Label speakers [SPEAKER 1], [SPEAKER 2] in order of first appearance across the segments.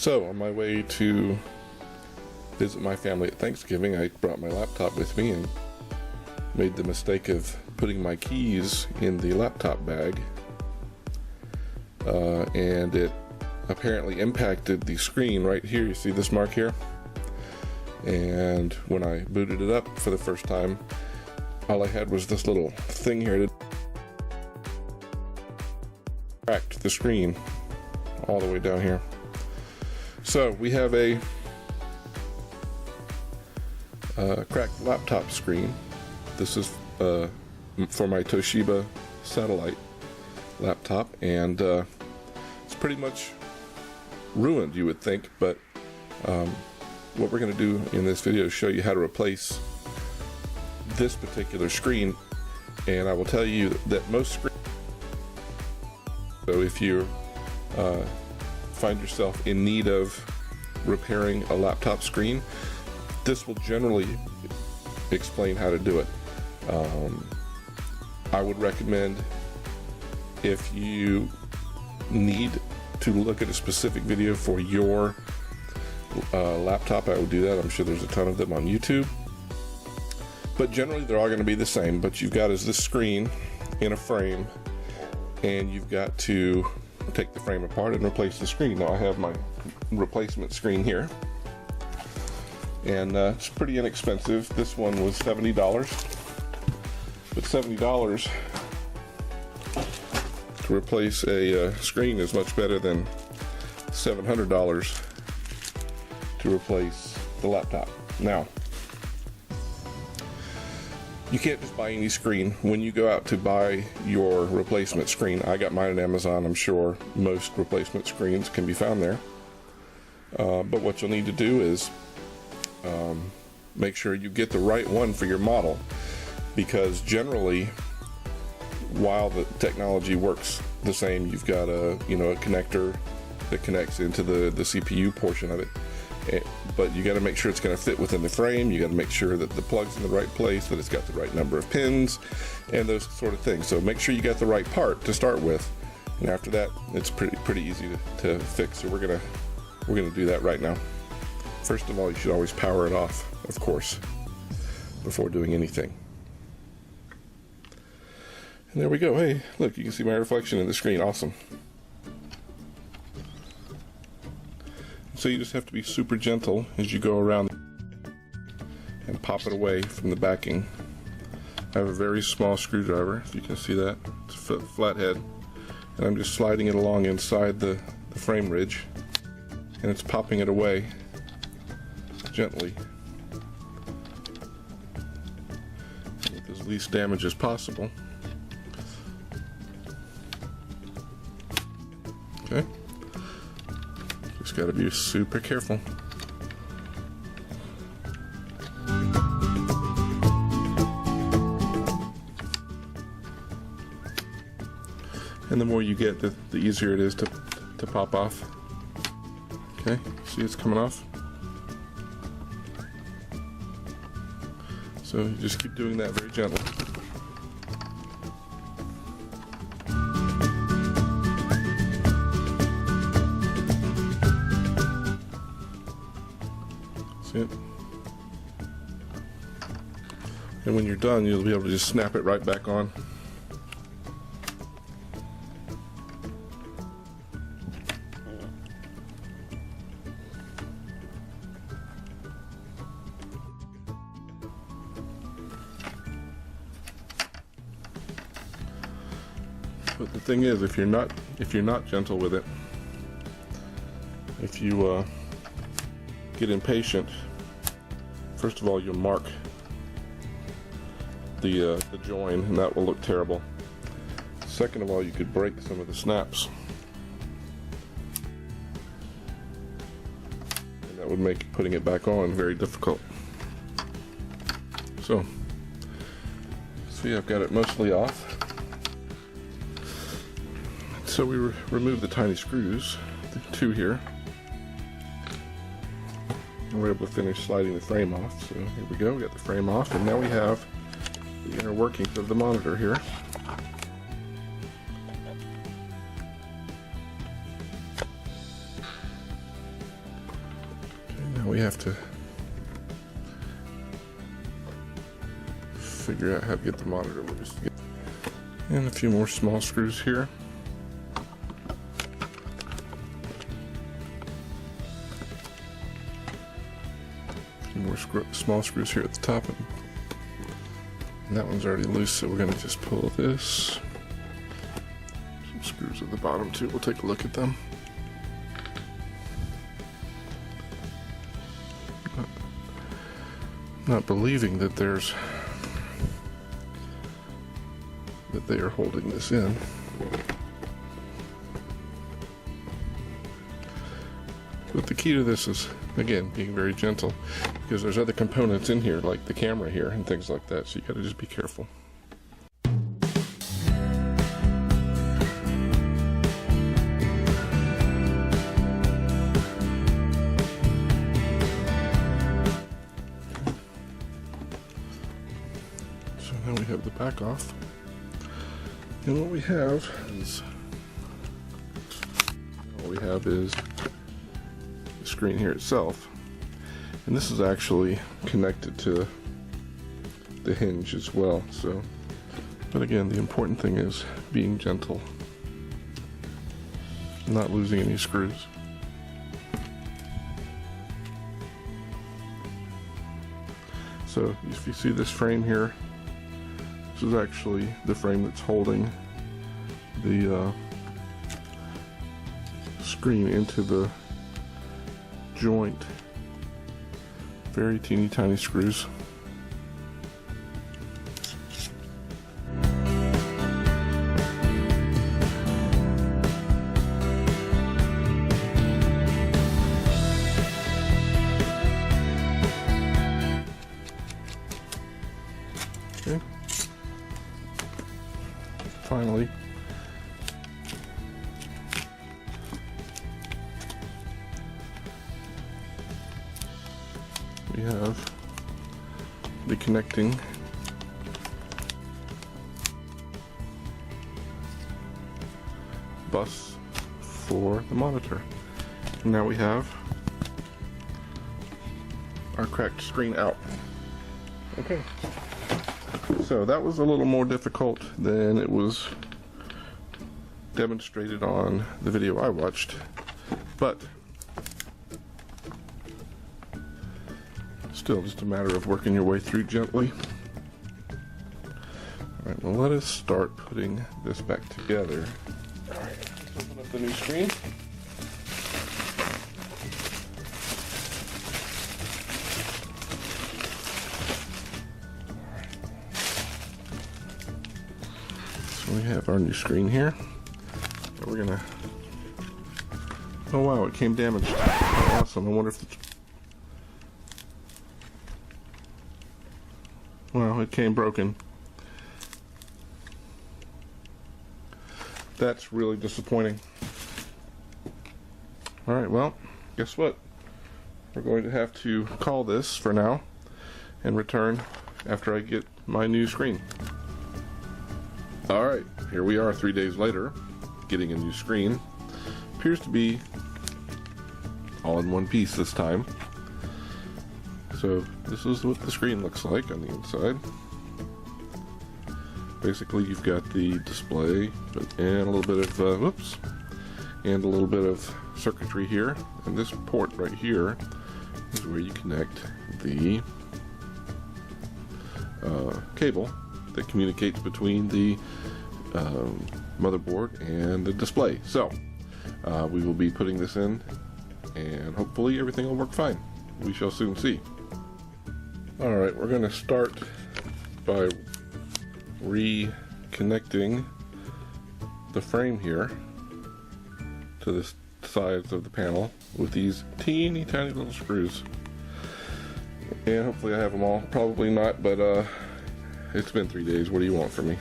[SPEAKER 1] So on my way to visit my family at Thanksgiving, I brought my laptop with me and made the mistake of putting my keys in the laptop bag, and it apparently impacted the screen right here. You see this mark here? And when I booted it up for the first time, all I had was this little thing here that cracked the screen all the way down here. So we have a cracked laptop screen. This is for my Toshiba satellite laptop, and it's pretty much ruined, you would think, but what we're going to do in this video is show you how to replace this particular screen. And I will tell you that most screens, so if you find yourself in need of repairing a laptop screen, this will generally explain how to do it. I would recommend, if you need to look at a specific video for your laptop, I would do that. I'm sure there's a ton of them on YouTube, but generally they're all going to be the same. But you've got is this screen in a frame, and you've got to take the frame apart and replace the screen. Now I have my replacement screen here, and it's pretty inexpensive. This one was $70, but $70 to replace a screen is much better than $700 to replace the laptop. Now, you can't just buy any screen. When you go out to buy your replacement screen, I got mine on Amazon. I'm sure most replacement screens can be found there. But what you'll need to do is make sure you get the right one for your model, because generally, while the technology works the same, you've got a connector that connects into the CPU portion of it. But you got to make sure it's going to fit within the frame. You got to make sure that the plug's in the right place, that it's got the right number of pins, and those sort of things. So make sure you got the right part to start with, and after that, it's pretty easy to fix. So we're gonna do that right now. First of all, you should always power it off, of course, before doing anything. And there we go. Hey, look, you can see my reflection in the screen. Awesome. So you just have to be super gentle as you go around and pop it away from the backing. I have a very small screwdriver, if you can see that. It's a flathead, and I'm just sliding it along inside the frame ridge, and it's popping it away gently with as least damage as possible. Okay. Just got to be super careful. And the more you get, the easier it is to pop off. Okay, see it's coming off? So you just keep doing that very gently. See it? And when you're done, you'll be able to just snap it right back on. But the thing is, if you're not gentle with it, if you get impatient, first of all, you'll mark the join, and that will look terrible. Second of all, you could break some of the snaps, and that would make putting it back on very difficult. So, see, I've got it mostly off. So we remove the tiny screws, the two here, and we're able to finish sliding the frame off. So here we go, we got the frame off, and now we have the inner workings of the monitor here. we have to figure out how to get the monitor loose. And a few more small screws here. A few more small screws here at the top. And that one's already loose, so we're going to just pull this. Some screws at the bottom too. We'll take a look at them. Not believing that they are holding this in. But the key to this is, again, being very gentle, because there's other components in here, like the camera here and things like that, so you gotta just be careful. So now we have the back off. And what we have is the screen here itself. And this is actually connected to the hinge as well. So, but again, the important thing is being gentle, not losing any screws. So if you see this frame here, this is actually the frame that's holding the screen into the joint. Very teeny tiny screws. Okay. Finally, we have the connecting bus for the monitor. And now we have our cracked screen out. Okay. So that was a little more difficult than it was demonstrated on the video I watched, but still just a matter of working your way through gently. Alright, well, let us start putting this back together. Alright, let's open up the new screen. So we have our new screen here. We're gonna... Oh wow, it came damaged. Oh, awesome. I wonder if it's... Well, it came broken. That's really disappointing. Alright, well, guess what? We're going to have to call this for now and return after I get my new screen. Alright, here we are 3 days later, getting a new screen. Appears to be all in one piece this time. So this is what the screen looks like on the inside. Basically, you've got the display and a little bit of and a little bit of circuitry here. And this port right here is where you connect the cable that communicates between the motherboard and the display. So we will be putting this in, and hopefully everything will work fine. We shall soon see. Alright, we're going to start by reconnecting the frame here to the sides of the panel with these teeny tiny little screws. And hopefully I have them all. Probably not, but it's been 3 days. What do you want from me?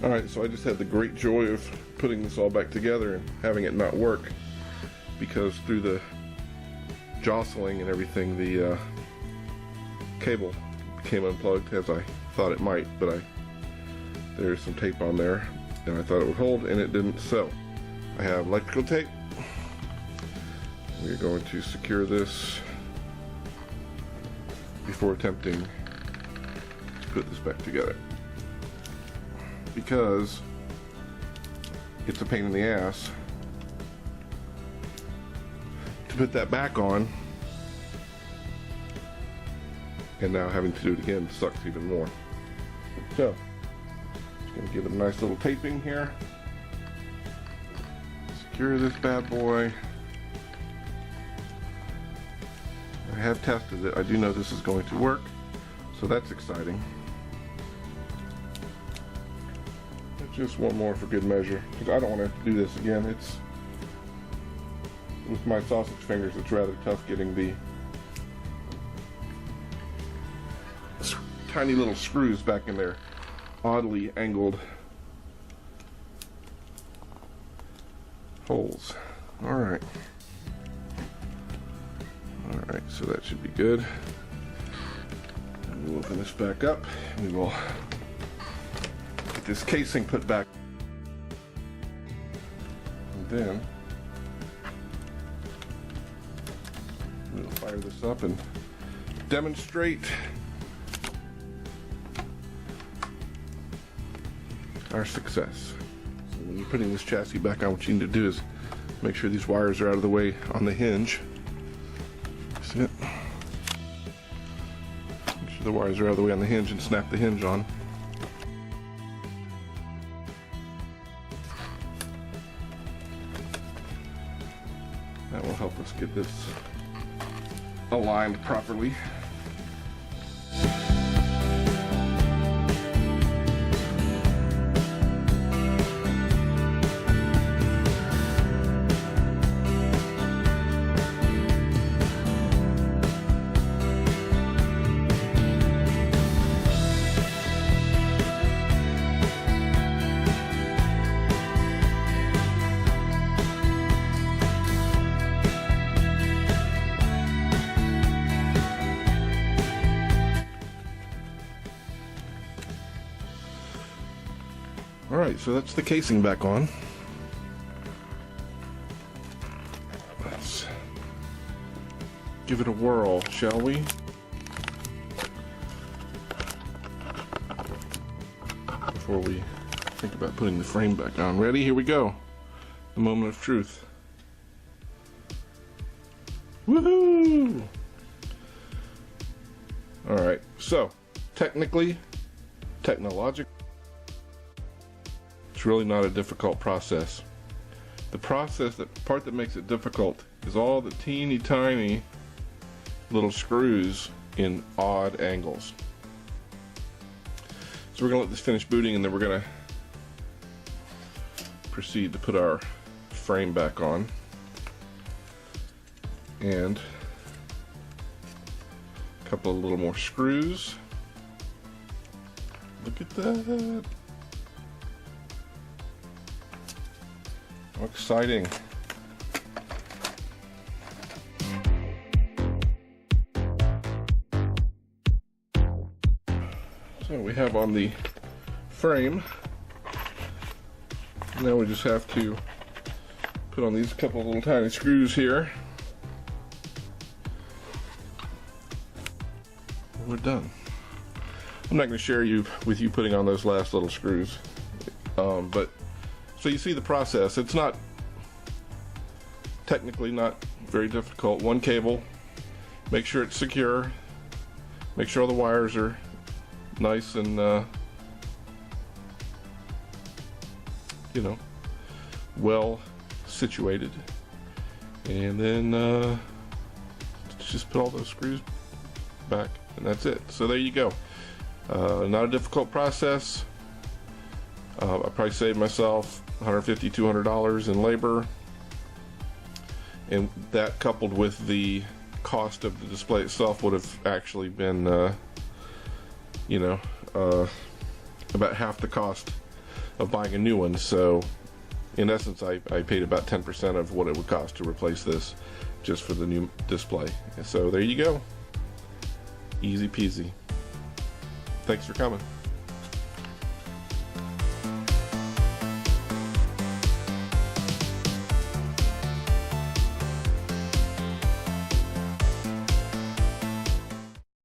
[SPEAKER 1] Alright, so I just had the great joy of putting this all back together and having it not work, because through the jostling and everything, the cable became unplugged, as I thought it might, but there's some tape on there and I thought it would hold, and it didn't. So I have electrical tape. We're going to secure this before attempting to put this back together, because it's a pain in the ass to put that back on, and now having to do it again sucks even more. So just going to give it a nice little taping here, secure this bad boy. I have tested it. I do know this is going to work, so that's exciting. Just one more for good measure, because I don't want to have to do this again. It's, with my sausage fingers, it's rather tough getting the tiny little screws back in their oddly angled holes. Alright, so that should be good. And we'll open this back up. We will get this casing put back. And then we'll fire this up and demonstrate our success. So when you're putting this chassis back on, what you need to do is make sure these wires are out of the way on the hinge. See it? Make sure the wires are out of the way on the hinge and snap the hinge on. That will help us get this aligned properly. Alright, so that's the casing back on. Let's give it a whirl, shall we? Before we think about putting the frame back on. Ready? Here we go. The moment of truth. Woohoo! Alright, so technically, technologically, it's really not a difficult process. The part that makes it difficult is all the teeny tiny little screws in odd angles. So we're going to let this finish booting, and then we're going to proceed to put our frame back on. And a couple of little more screws. Look at that. How exciting. So we have on the frame. Now we just have to put on these couple of little tiny screws here. We're done. I'm not going to share with you putting on those last little screws, but so you see the process. It's not technically not very difficult. One cable, make sure it's secure, make sure all the wires are nice and you know, well situated, and then just put all those screws back, and that's it. So there you go. Not a difficult process. I probably saved myself $150, $200 in labor, and that, coupled with the cost of the display itself, would have actually been you know, about half the cost of buying a new one. So in essence, I paid about 10% of what it would cost to replace this just for the new display. So there you go. Easy peasy. Thanks for coming.